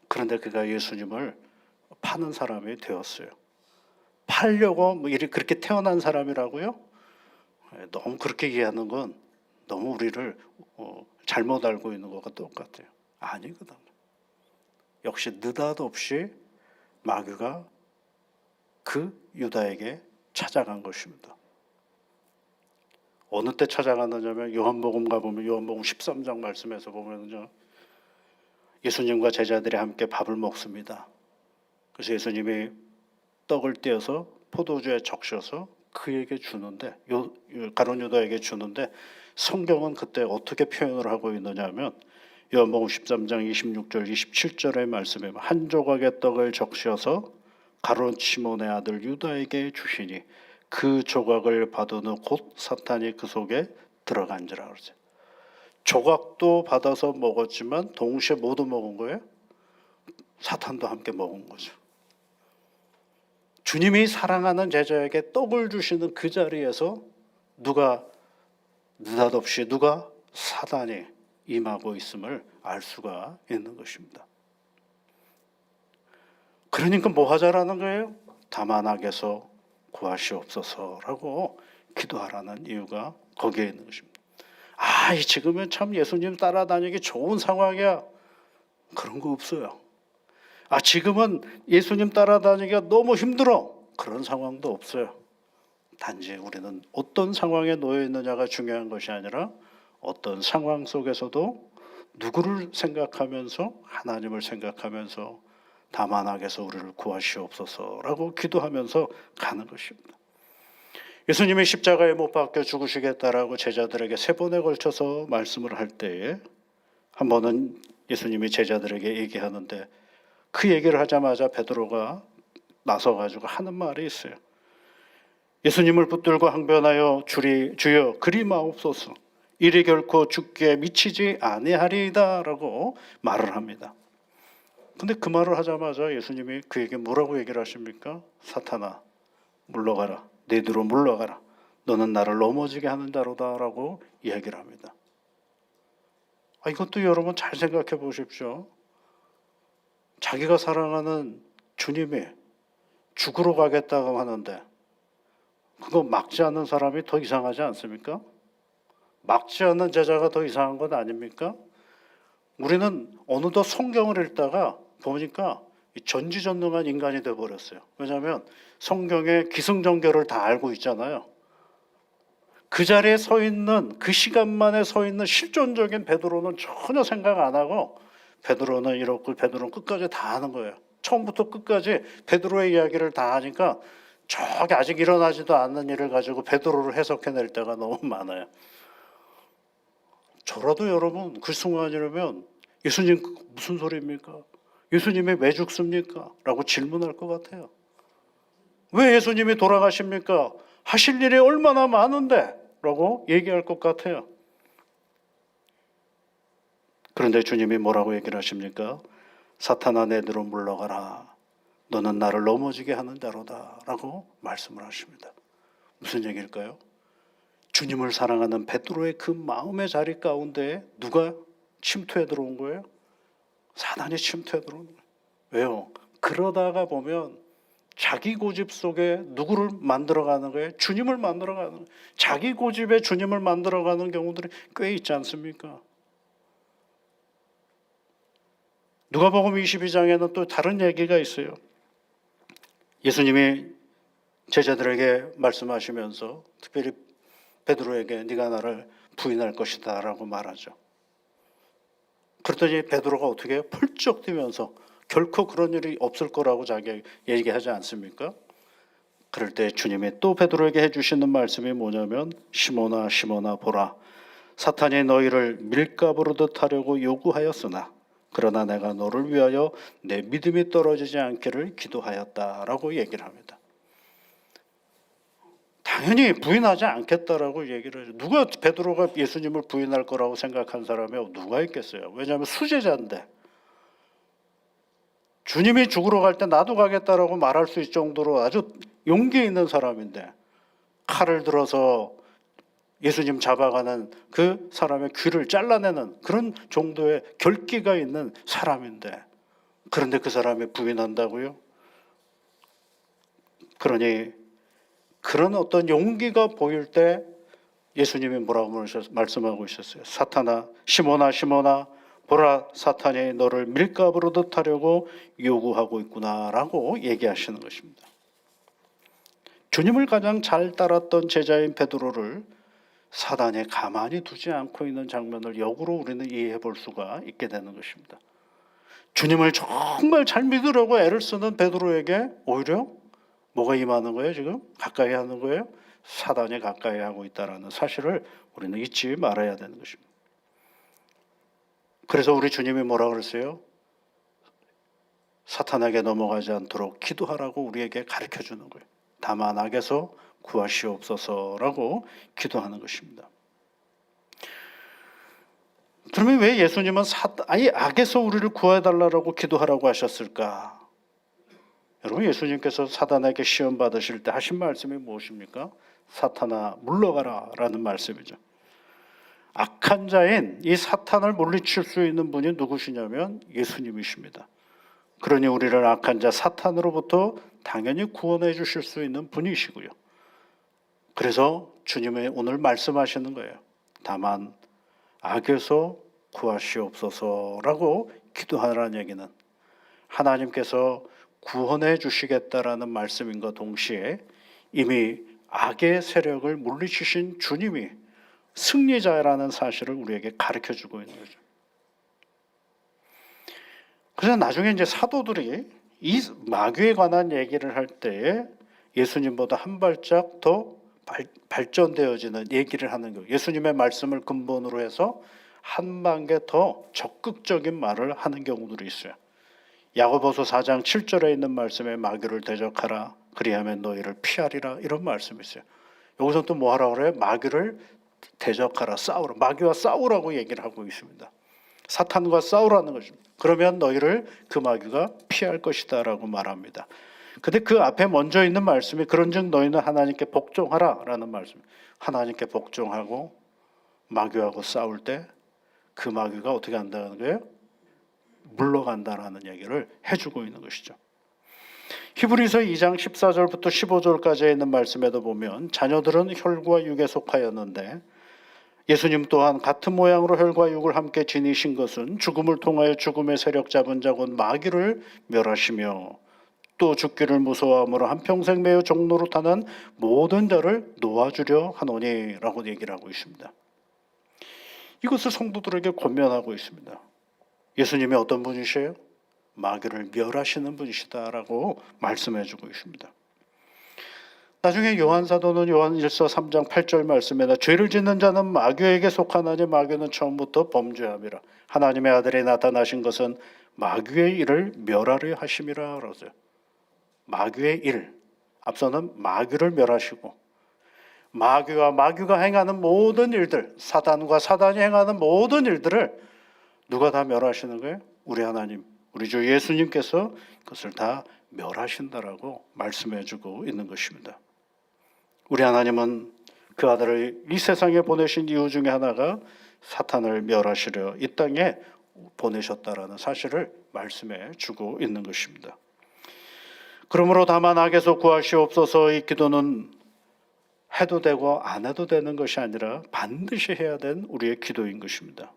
그런데 그가 예수님을 파는 사람이 되었어요. 팔려고 그렇게 태어난 사람이라고요? 너무 그렇게 이해하는 건 너무 우리를 잘못 알고 있는 것과 똑같아요. 아니거든요. 역시 느닷없이 마귀가 그 유다에게 찾아간 것입니다. 어느 때 찾아갔느냐면 요한복음 가보면 요한복음 13장 말씀에서 보면요, 예수님과 제자들이 함께 밥을 먹습니다. 그래서 예수님이 떡을 떼어서 포도주에 적셔서 그에게 주는데 가룟 유다에게 주는데 성경은 그때 어떻게 표현을 하고 있느냐면 요한복음 13장 26절 27절의 말씀에 한 조각의 떡을 적셔서 가룟 시몬의 아들 유다에게 주시니 그 조각을 받은 후 곧 사탄이 그 속에 들어간지라 그러죠. 조각도 받아서 먹었지만 동시에 모두 먹은 거예요? 사탄도 함께 먹은 거죠. 주님이 사랑하는 제자에게 떡을 주시는 그 자리에서 누가 느닷없이 누가 사단이 임하고 있음을 알 수가 있는 것입니다. 그러니까 뭐 하자라는 거예요? 다만 악에서 구하시옵소서라고 기도하라는 이유가 거기에 있는 것입니다. 지금은 참 예수님 따라다니기 좋은 상황이야. 그런 거 없어요. 지금은 예수님 따라다니기가 너무 힘들어. 그런 상황도 없어요. 단지 우리는 어떤 상황에 놓여 있느냐가 중요한 것이 아니라 어떤 상황 속에서도 누구를 생각하면서 하나님을 생각하면서 다만 악에서 우리를 구하시옵소서라고 기도하면서 가는 것입니다. 예수님이 십자가에 못 박혀 죽으시겠다라고 제자들에게 3번에 걸쳐서 말씀을 할 때에 한 번은 예수님이 제자들에게 얘기하는데 그 얘기를 하자마자 베드로가 나서가지고 하는 말이 있어요. 예수님을 붙들고 항변하여 주여 그리 마옵소서 이리 결코 죽게 미치지 아니하리이다 라고 말을 합니다. 근데 그 말을 하자마자 예수님이 그에게 뭐라고 얘기를 하십니까? 사탄아 물러가라. 내 뒤로 물러가라. 너는 나를 넘어지게 하는 자로다 라고 이야기를 합니다. 이것도 여러분 잘 생각해 보십시오. 자기가 사랑하는 주님이 죽으러 가겠다고 하는데 그거 막지 않는 사람이 더 이상하지 않습니까? 막지 않는 제자가 더 이상한 것 아닙니까? 우리는 어느덧 성경을 읽다가 보니까 전지전능한 인간이 되어버렸어요. 왜냐하면 성경의 기승전결을 다 알고 있잖아요. 그 자리에 서 있는 그 시간만에 서 있는 실존적인 베드로는 전혀 생각 안 하고 베드로는 이렇고 베드로는 끝까지 다 하는 거예요. 처음부터 끝까지 베드로의 이야기를 다 하니까 저기 아직 일어나지도 않는 일을 가지고 베드로를 해석해낼 때가 너무 많아요. 저라도 여러분 그 순간이라면 예수님 무슨 소리입니까? 예수님이 왜 죽습니까? 라고 질문할 것 같아요. 왜 예수님이 돌아가십니까? 하실 일이 얼마나 많은데? 라고 얘기할 것 같아요. 그런데 주님이 뭐라고 얘기를 하십니까? 사탄아 내 뒤로 물러가라. 너는 나를 넘어지게 하는 자로다 라고 말씀을 하십니다. 무슨 얘기일까요? 주님을 사랑하는 베드로의 그 마음의 자리 가운데 누가 침투해 들어온 거예요? 사단이 침투해 들어온 거예요. 왜요? 그러다가 보면 자기 고집 속에 누구를 만들어가는 거예요? 주님을 만들어가는 거예요. 자기 고집에 주님을 만들어가는 경우들이 꽤 있지 않습니까? 누가복음 22장에는 또 다른 얘기가 있어요. 예수님이 제자들에게 말씀하시면서 특별히 베드로에게 네가 나를 부인할 것이다 라고 말하죠. 그랬더니 베드로가 어떻게 해요? 펄쩍 뛰면서 결코 그런 일이 없을 거라고 자기가 얘기하지 않습니까? 그럴 때 주님이 또 베드로에게 해주시는 말씀이 뭐냐면 시몬아 시몬아 보라 사탄이 너희를 밀가부르듯 하려고 요구하였으나 그러나 내가 너를 위하여 내 믿음이 떨어지지 않기를 기도하였다라고 얘기를 합니다. 당연히 부인하지 않겠다라고 얘기를 하죠. 누가 베드로가 예수님을 부인할 거라고 생각한 사람이 누가 있겠어요? 왜냐하면 수제자인데 주님이 죽으러 갈 때 나도 가겠다라고 말할 수 있을 정도로 아주 용기 있는 사람인데 칼을 들어서 예수님 잡아가는 그 사람의 귀를 잘라내는 그런 정도의 결기가 있는 사람인데 그런데 그 사람이 부인한다고요? 그러니 그런 어떤 용기가 보일 때 예수님이 뭐라고 말씀하고 있었어요? 사탄아 시몬아 시몬아 보라 사탄이 너를 밀가부르듯 하려고 요구하고 있구나라고 얘기하시는 것입니다. 주님을 가장 잘 따랐던 제자인 베드로를 사단이 가만히 두지 않고 있는 장면을 역으로 우리는 이해해 볼 수가 있게 되는 것입니다. 주님을 정말 잘 믿으려고 애를 쓰는 베드로에게 오히려 뭐가 임하는 거예요? 지금 가까이 하는 거예요? 사단이 가까이 하고 있다는 사실을 우리는 잊지 말아야 되는 것입니다. 그래서 우리 주님이 뭐라고 그랬어요? 사탄에게 넘어가지 않도록 기도하라고 우리에게 가르쳐 주는 거예요. 다만 악에서 구하시옵소서라고 기도하는 것입니다. 그러면 왜 예수님은 악에서 우리를 구해달라고 기도하라고 하셨을까? 여러분, 예수님께서 사단에게 시험 받으실 때 하신 말씀이 무엇입니까? 사탄아 물러가라 라는 말씀이죠. 악한 자인 이 사탄을 물리칠 수 있는 분이 누구시냐면 예수님이십니다. 그러니 우리를 악한 자 사탄으로부터 당연히 구원해 주실 수 있는 분이시고요. 그래서 주님이 오늘 말씀하시는 거예요. 다만 악에서 구하시옵소서라고 기도하라는 얘기는 하나님께서 구원해 주시겠다라는 말씀인과 동시에 이미 악의 세력을 물리치신 주님이 승리자라는 사실을 우리에게 가르쳐 주고 있는 거죠. 그래서 나중에 이제 사도들이 이 마귀에 관한 얘기를 할 때에 예수님보다 한 발짝 더 발전되어지는 얘기를 하는 거예요. 예수님의 말씀을 근본으로 해서 한 단계 더 적극적인 말을 하는 경우들이 있어요. 야고보서 4장 7절에 있는 말씀에 마귀를 대적하라 그리하면 너희를 피하리라 이런 말씀이 있어요. 여기서 또 뭐 하라고 그래요? 마귀를 대적하라, 싸우라. 마귀와 싸우라고 얘기를 하고 있습니다. 사탄과 싸우라는 것입니다. 그러면 너희를 그 마귀가 피할 것이다 라고 말합니다. 근데 그 앞에 먼저 있는 말씀이 그런즉 너희는 하나님께 복종하라 라는 말씀. 하나님께 복종하고 마귀하고 싸울 때 그 마귀가 어떻게 한다는 거예요? 물러간다라는 얘기를 해주고 있는 것이죠. 히브리서 2장 14절부터 15절까지 있는 말씀에도 보면 자녀들은 혈과 육에 속하였는데 예수님 또한 같은 모양으로 혈과 육을 함께 지니신 것은 죽음을 통하여 죽음의 세력 잡은 자 곧 마귀를 멸하시며 또 죽기를 무서워함으로 한평생 매우 종노릇하는 모든 자를 놓아주려 하노니라고 얘기를 하고 있습니다. 이것을 성도들에게 권면하고 있습니다. 예수님이 어떤 분이세요? 마귀를 멸하시는 분이시다라고 말씀해주고 있습니다. 나중에 요한사도는 요한일서 3장 8절 말씀에다 죄를 짓는 자는 마귀에게 속하나니 마귀는 처음부터 범죄함이라 하나님의 아들이 나타나신 것은 마귀의 일을 멸하려 하심이라 그러죠. 마귀의 일, 앞서는 마귀를 멸하시고 마귀와 마귀가 행하는 모든 일들, 사단과 사단이 행하는 모든 일들을 누가 다 멸하시는 거예요? 우리 하나님, 우리 주 예수님께서 그것을 다 멸하신다라고 말씀해주고 있는 것입니다. 우리 하나님은 그 아들을 이 세상에 보내신 이유 중에 하나가 사탄을 멸하시려 이 땅에 보내셨다라는 사실을 말씀해주고 있는 것입니다. 그러므로 다만 악에서 구하시옵소서 이 기도는 해도 되고 안 해도 되는 것이 아니라 반드시 해야 된 우리의 기도인 것입니다.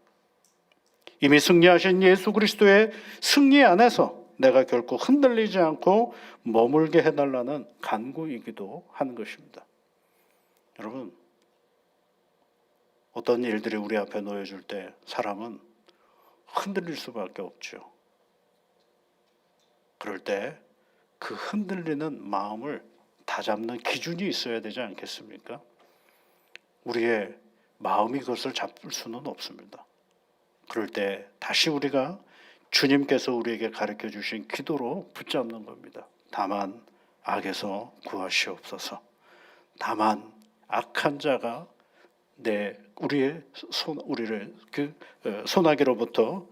이미 승리하신 예수 그리스도의 승리 안에서 내가 결코 흔들리지 않고 머물게 해달라는 간구이기도 하는 것입니다. 여러분, 어떤 일들이 우리 앞에 놓여질 때 사람은 흔들릴 수밖에 없죠. 그럴 때 그 흔들리는 마음을 다잡는 기준이 있어야 되지 않겠습니까? 우리의 마음이 그것을 잡을 수는 없습니다. 그럴 때 다시 우리가 주님께서 우리에게 가르쳐 주신 기도로 붙잡는 겁니다. 다만 악에서 구하시옵소서. 다만 악한 자가 우리의 우리를 그 소나기로부터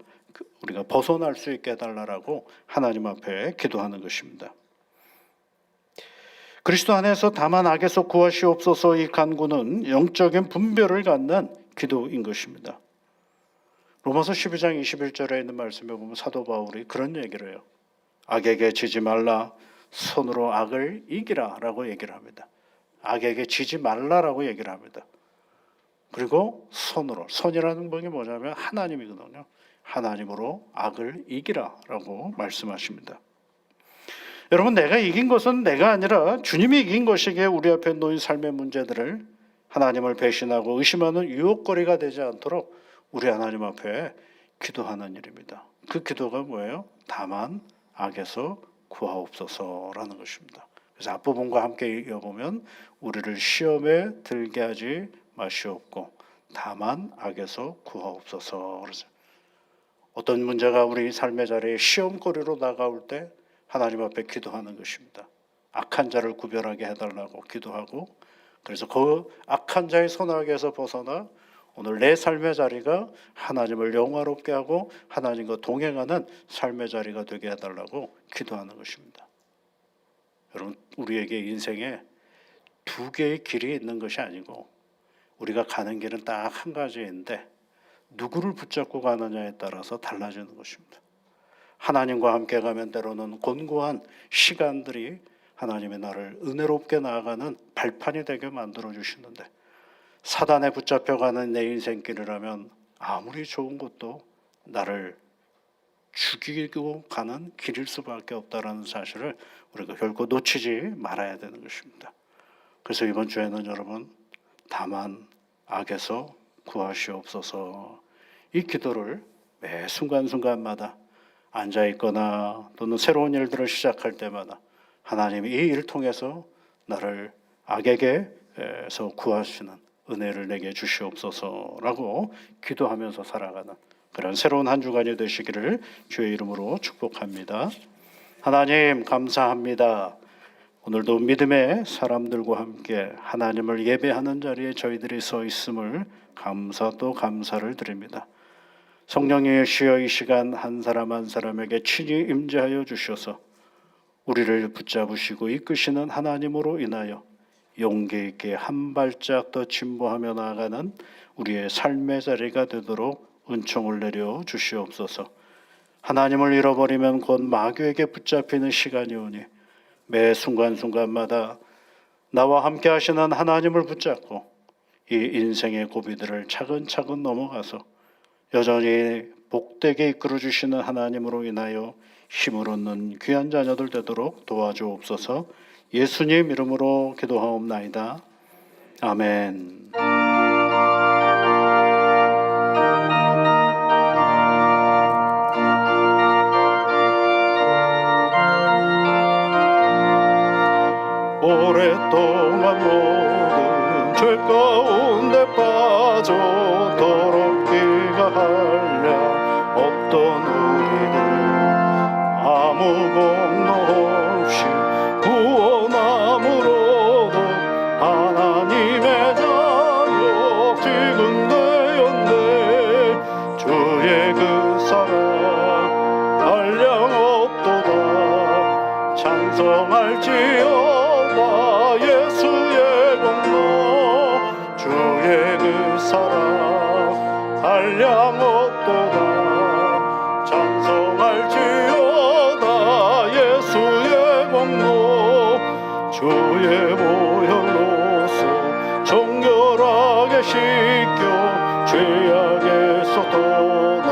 우리가 벗어날 수 있게 해달라고 하나님 앞에 기도하는 것입니다. 그리스도 안에서 다만 악에서 구하시옵소서 이 간구는 영적인 분별을 갖는 기도인 것입니다. 로마서 12장 21절에 있는 말씀에 보면 사도 바울이 그런 얘기를 해요. 악에게 지지 말라, 손으로 악을 이기라 라고 얘기를 합니다. 악에게 지지 말라라고 얘기를 합니다. 그리고 손이라는 게 뭐냐면 하나님이거든요. 하나님으로 악을 이기라 라고 말씀하십니다. 여러분, 내가 이긴 것은 내가 아니라 주님이 이긴 것이기에 우리 앞에 놓인 삶의 문제들을 하나님을 배신하고 의심하는 유혹거리가 되지 않도록 우리 하나님 앞에 기도하는 일입니다. 그 기도가 뭐예요? 다만 악에서 구하옵소서라는 것입니다. 그래서 앞부분과 함께 이어보면 우리를 시험에 들게 하지 마시옵고 다만 악에서 구하옵소서. 어떤 문제가 우리 삶의 자리에 시험거리로 다가올 때 하나님 앞에 기도하는 것입니다. 악한 자를 구별하게 해달라고 기도하고 그래서 그 악한 자의 손아귀에서 벗어나 오늘 내 삶의 자리가 하나님을 영화롭게 하고 하나님과 동행하는 삶의 자리가 되게 해달라고 기도하는 것입니다. 여러분, 우리에게 인생에 두 개의 길이 있는 것이 아니고 우리가 가는 길은 딱 한 가지인데 누구를 붙잡고 가느냐에 따라서 달라지는 것입니다. 하나님과 함께 가면 때로는 곤고한 시간들이 하나님의 나를 은혜롭게 나아가는 발판이 되게 만들어 주시는데, 사단에 붙잡혀가는 내 인생길이라면 아무리 좋은 것도 나를 죽이고 가는 길일 수밖에 없다는 사실을 우리가 결코 놓치지 말아야 되는 것입니다. 그래서 이번 주에는 여러분, 다만 악에서 구하시옵소서, 이 기도를 매 순간순간마다 앉아있거나 또는 새로운 일들을 시작할 때마다 하나님이 이 일을 통해서 나를 악에게서 구하시는 은혜를 내게 주시옵소서라고 기도하면서 살아가는 그런 새로운 한 주간이 되시기를 주의 이름으로 축복합니다. 하나님 감사합니다. 오늘도 믿음의 사람들과 함께 하나님을 예배하는 자리에 저희들이 서 있음을 감사 또 감사를 드립니다. 성령이시여 이 시간 한 사람 한 사람에게 친히 임재하여 주셔서 우리를 붙잡으시고 이끄시는 하나님으로 인하여 용기 있게 한 발짝 더 진보하며 나아가는 우리의 삶의 자리가 되도록 은총을 내려 주시옵소서. 하나님을 잃어버리면 곧 마귀에게 붙잡히는 시간이 오니 매 순간순간마다 나와 함께 하시는 하나님을 붙잡고 이 인생의 고비들을 차근차근 넘어가서 여전히 복되게 이끌어 주시는 하나님으로 인하여 힘을 얻는 귀한 자녀들 되도록 도와주옵소서. 예수님 이름으로 기도하옵나이다. 아멘. 오랫동안 모든 죄 가운데 빠져 더럽기가 한량 없던 우리를 아무 공로 없이 구원함으로도 하나님의 자녀 지금 되었네. 주의 그 사랑 한량 없도다. 찬송할지어다 예수의 공로. 주의 그 사랑 한량 없도다. 찬송할지어다 예수의 공로. 주의 보혈로서 정결하게 씻겨 죄악에서 떠나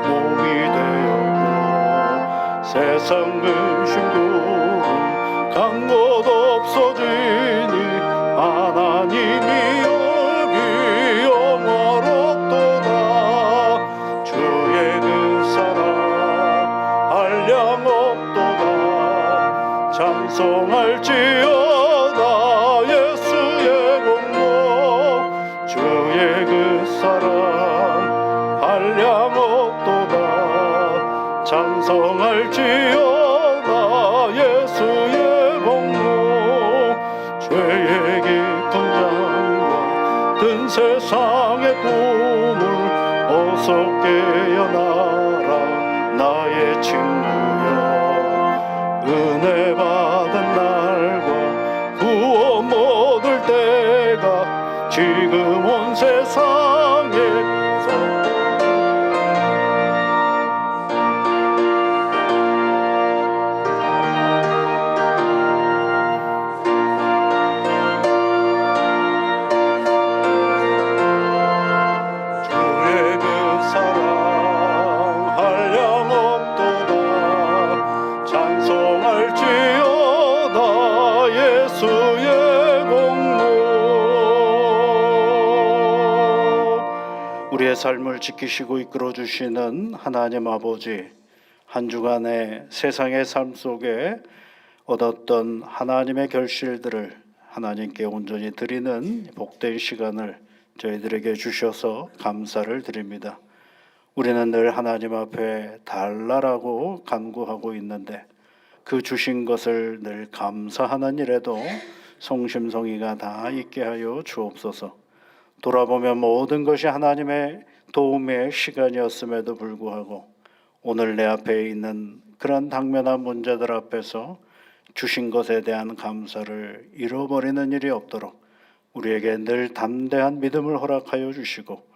몸이 되었고 세상 근심 두려움 간 것 없어지니 하나님이 여기 영화롭도다. 주의 그 사랑 한량 없도다. 찬송할지어다 예수의 공로. 주의 그 사랑 한량 없도다. 찬송할지어다 예수의 공로. 죄의 깊은 장과 든 세상의 꿈을 어서 깨어나라 나의 친구야. 은혜 받은 날과 구원 얻을 때가 지금 온 세상에서 우리의 삶을 지키시고 이끌어 주시는 하나님 아버지, 한 주간의 세상의 삶 속에 얻었던 하나님의 결실들을 하나님께 온전히 드리는 복된 시간을 저희들에게 주셔서 감사를 드립니다. 우리는 늘 하나님 앞에 달라라고 간구하고 있는데 그 주신 것을 늘 감사하는 일에도 성심성의가 다 있게 하여 주옵소서. 돌아보면 모든 것이 하나님의 도움의 시간이었음에도 불구하고 오늘 내 앞에 있는 그런 당면한 문제들 앞에서 주신 것에 대한 감사를 잃어버리는 일이 없도록 우리에게 늘 담대한 믿음을 허락하여 주시고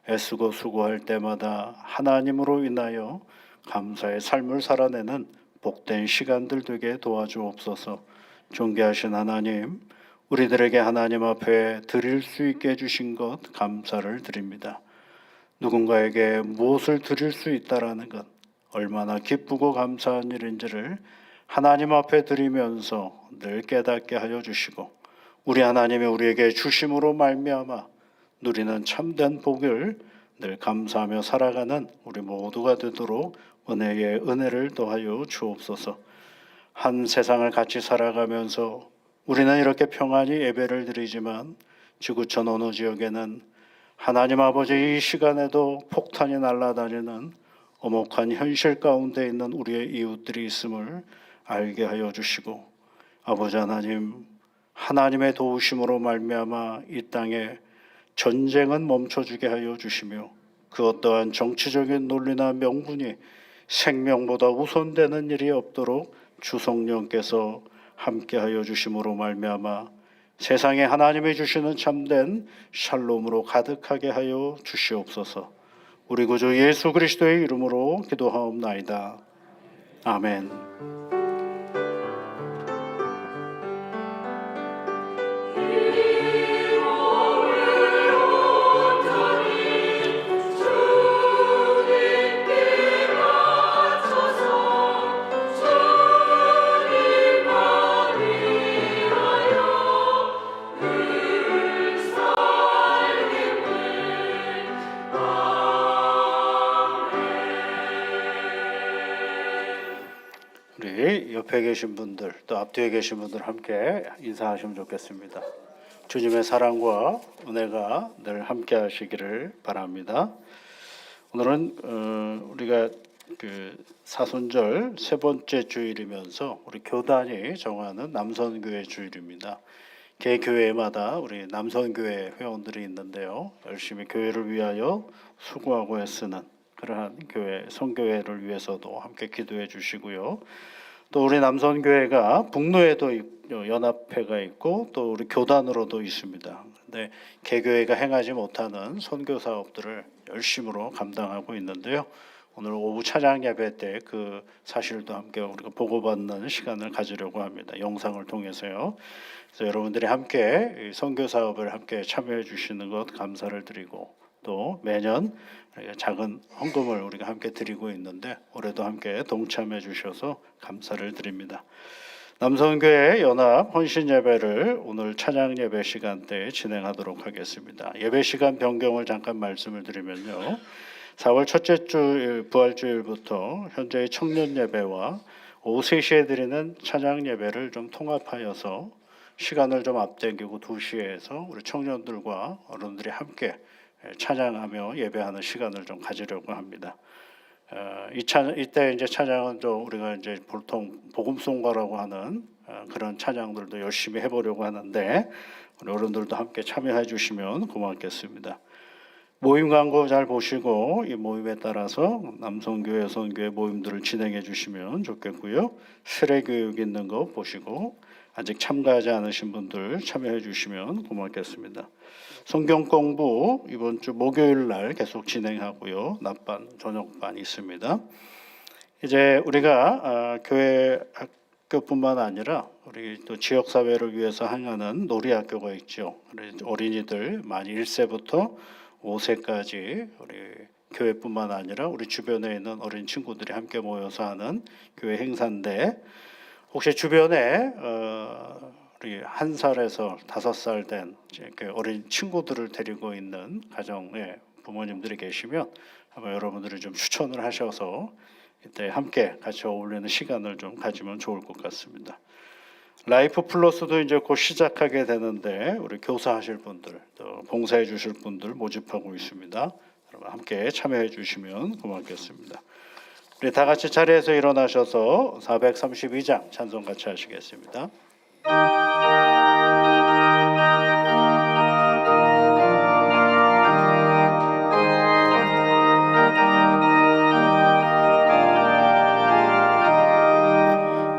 애쓰고 수고할 때마다 하나님으로 인하여 감사의 삶을 살아내는 복된 시간들 되게 도와주옵소서. 존귀하신 하나님, 우리들에게 하나님 앞에 드릴 수 있게 해주신 것 감사를 드립니다. 누군가에게 무엇을 드릴 수 있다라는 것 얼마나 기쁘고 감사한 일인지를 하나님 앞에 드리면서 늘 깨닫게 하여 주시고 우리 하나님이 우리에게 주심으로 말미암아 누리는 참된 복을 늘 감사하며 살아가는 우리 모두가 되도록 은혜의 은혜를 더하여 주옵소서. 한 세상을 같이 살아가면서 우리는 이렇게 평안히 예배를 드리지만 지구촌 어느 지역에는 하나님 아버지 이 시간에도 폭탄이 날아다니는 엄혹한 현실 가운데 있는 우리의 이웃들이 있음을 알게 하여 주시고 아버지 하나님, 하나님의 도우심으로 말미암아 이 땅에 전쟁은 멈춰주게 하여 주시며 그 어떠한 정치적인 논리나 명분이 생명보다 우선되는 일이 없도록 주 성령께서 함께하여 주심으로 말미암아 세상에 하나님이 주시는 참된 샬롬으로 가득하게 하여 주시옵소서. 우리 구주 예수 그리스도의 이름으로 기도하옵나이다. 아멘. 우리 옆에 계신 분들 또 앞뒤에 계신 분들 함께 인사하시면 좋겠습니다. 주님의 사랑과 은혜가 늘 함께 하시기를 바랍니다. 오늘은 우리가 그 사순절 세 번째 주일이면서 우리 교단이 정하는 남선교회 주일입니다. 개 교회마다 우리 남선교회 회원들이 있는데요. 열심히 교회를 위하여 수고하고 애쓰는 그러한 교회, 성교회를 위해서도 함께 기도해 주시고요. 또 우리 남선교회가 북로에도 연합회가 있고 또 우리 교단으로도 있습니다. 근데 개교회가 행하지 못하는 선교 사업들을 열심으로 감당하고 있는데요. 오늘 오후 찬양 예배 때 그 사실도 함께 우리가 보고받는 시간을 가지려고 합니다. 영상을 통해서요. 그래서 여러분들이 함께 선교 사업을 함께 참여해 주시는 것 감사를 드리고 또 매년 작은 헌금을 우리가 함께 드리고 있는데 올해도 함께 동참해 주셔서 감사를 드립니다. 남선교회 연합 헌신 예배를 오늘 찬양 예배 시간대에 진행하도록 하겠습니다. 예배 시간 변경을 잠깐 말씀을 드리면요. 4월 첫째 주일 부활주일부터 현재의 청년 예배와 오후 3시에 드리는 찬양 예배를 좀 통합하여서 시간을 좀 앞당기고 2시에서 우리 청년들과 어른들이 함께 찬양하며 예배하는 시간을 좀 가지려고 합니다. 이때 이제 찬양은 좀 우리가 이제 보통 복음송가라고 하는 그런 찬양들도 열심히 해보려고 하는데 우리 어른들도 함께 참여해 주시면 고맙겠습니다. 모임 광고 잘 보시고 이 모임에 따라서 남성교회, 여성교회 모임들을 진행해 주시면 좋겠고요. 세례 교육 있는 거 보시고 아직 참가하지 않으신 분들 참여해 주시면 고맙겠습니다. 성경 공부 이번 주 목요일 날 계속 진행하고요. 낮반, 저녁반 있습니다. 이제 우리가 교회 학교뿐만 아니라 우리 또 지역 사회를 위해서 행하는 놀이학교가 있죠. 어린이들 만 1세부터 5세까지 우리 교회뿐만 아니라 우리 주변에 있는 어린 친구들이 함께 모여서 하는 교회 행사인데 혹시 주변에 우리 1살에서 5살 된 어린 친구들을 데리고 있는 가정의 부모님들이 계시면 아마 여러분들이 좀 추천을 하셔서 이때 함께 같이 어울리는 시간을 좀 가지면 좋을 것 같습니다. 라이프 플러스도 이제 곧 시작하게 되는데 우리 교사하실 분들, 또 봉사해 주실 분들 모집하고 있습니다. 여러분 함께 참여해 주시면 고맙겠습니다. 우리 다 같이 자리에서 일어나셔서 432장 찬송 같이 하시겠습니다.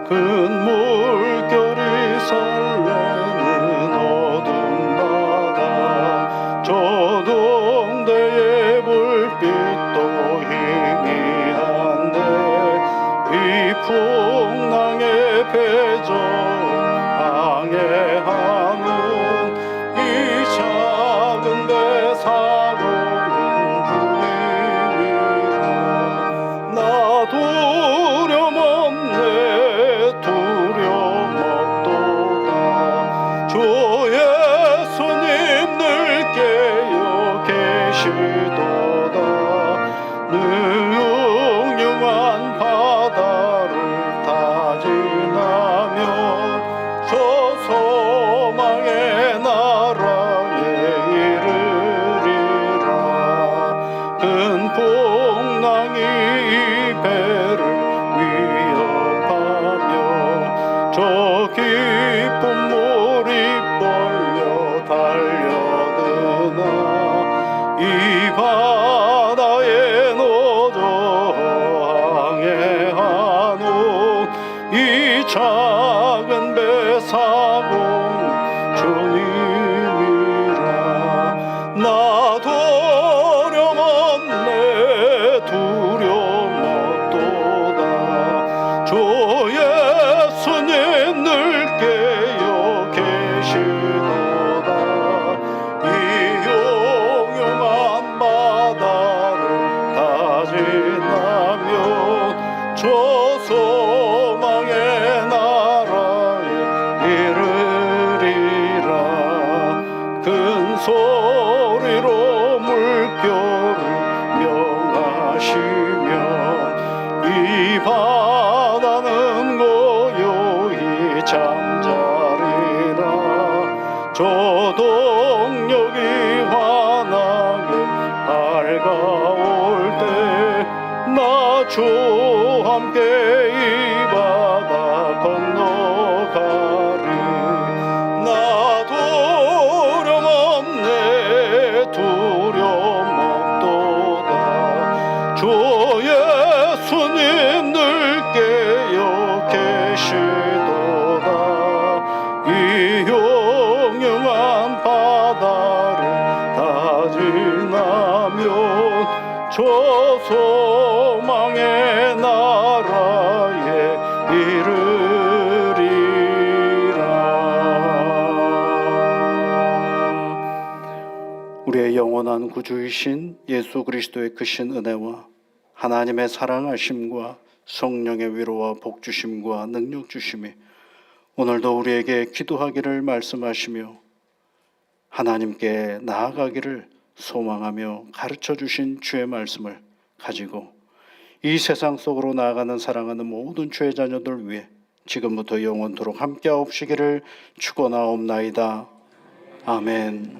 근물 풍랑의 배저 항해하는 이 작은 배 사고는 주님이라. 나 두려움 없네 두려움 없도다. 주 예수님 늘 깨어 계시도다. 능용한 바다를 다 지나면 저 소망의 나라에 이르리라. 큰 풍랑이 이 배를 위협하며 저 깊은 물이 벌려 달려드나 이 바다에 노저 항해하는 이 작은 배 사고 주님이라. 나 두려움 없네 두려움 없도다. 주 예수님 늘 깨어 계시도다. 이 용용한 바다를 다 지나면 저 소망의 나라에 이르리라. 큰 소리로 물결을 명하시면 이 바다는 고요히 잠자리라. 저 동력이 환하게 밝아올 때 나 주 함께 이 바다 건너가리. 나 두려움 없네 두려움 없도다. 주 예수님 늘 깨어 계시도다. 이 용용한 바다를 다 지나면 저 소망의 나라에 이르리라. 우리의 영원한 구주이신 예수 그리스도의 크신 은혜와 하나님의 사랑하심과 성령의 위로와 복주심과 능력 주심이 오늘도 우리에게 기도하기를 말씀하시며 하나님께 나아가기를 소망하며 가르쳐 주신 주의 말씀을 가지고 이 세상 속으로 나아가는 사랑하는 모든 주의 자녀들 위해 지금부터 영원토록 함께하옵시기를 축원하옵나이다. 아멘.